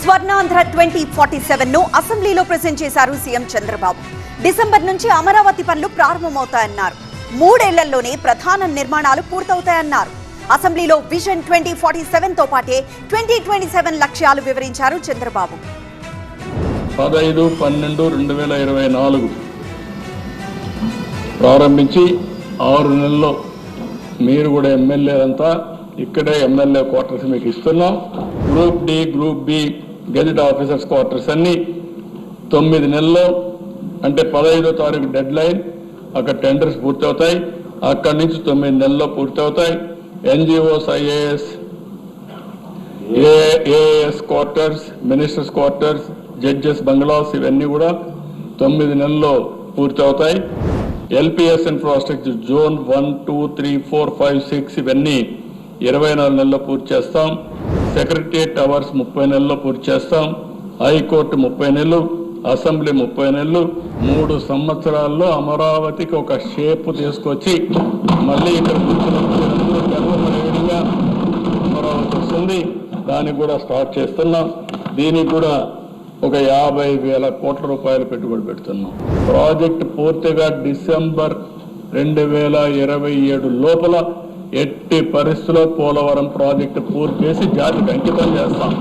స్వర్ణాంధ్ర 2047 ను అసెంబ్లీలో ప్రెజెంట్ చేశారు సీఎం చంద్రబాబు. డిసెంబర్ నుంచి అమరావతి పనులు ప్రారంభమవుతాయన్నారు. 3 ఏళ్లలోనే ప్రధాన నిర్మాణాలు పూర్తవుతాయన్నారు. అసెంబ్లీలో విజన్ 2047 తో పాటే 2027 లక్ష్యాలు వివరించారు చంద్రబాబు. 15/12/2024 ప్రారంభించి 6 నెలల్లో మీరు కూడా ఎమ్మెల్యేలంతా ఇక్కడే ఎమ్మెల్యే క్వార్టర్స్ మీకు ఇస్తున్నాం. Group D, group B gazette officers quarters అన్ని 9 నెలల్లో, అంటే 15వ తారీఖు డెడ్ లైన్. అక్కడ టెండర్స్ పూర్తవుతాయి. అక్కడి నుంచి 9 నెలల్లో పూర్తవుతాయి. NGOs, AAS quarters, ministers quarters, judges bungalows ఇవన్నీ కూడా 9 నెలల్లో పూర్తవుతాయి. ఎల్పిఎస్ ఇన్ఫ్రాస్ట్రక్చర్ జోన్ 1, 2, 3, 4, 5, 6 ఇవన్నీ 24 నెలల్లో పూర్తి చేస్తాం. సెక్రటరియట్ టవర్స్ 30 నెలల్లో పూర్తి చేస్తాం. హైకోర్టు 30 నెలలు, అసెంబ్లీ 30 నెలలు. 3 సంవత్సరాల్లో అమరావతికి ఒక షేప్ తీసుకొచ్చి మళ్ళీ ఇక్కడ కూర్చున్నప్పుడు గర్వపడేవిధంగా అమరావతి వస్తుంది. దానికి కూడా స్టార్ట్ చేస్తున్నాం. దీనికి కూడా ఒక 50,000 కోట్ల రూపాయలు పెట్టుబడి పెడుతున్నాం. ప్రాజెక్ట్ పూర్తిగా డిసెంబర్ 2027 లోపల ఎట్టి పరిస్థితుల్లో పోలవరం ప్రాజెక్టు పూర్తి చేసి జాతికి అంకితం చేస్తాం.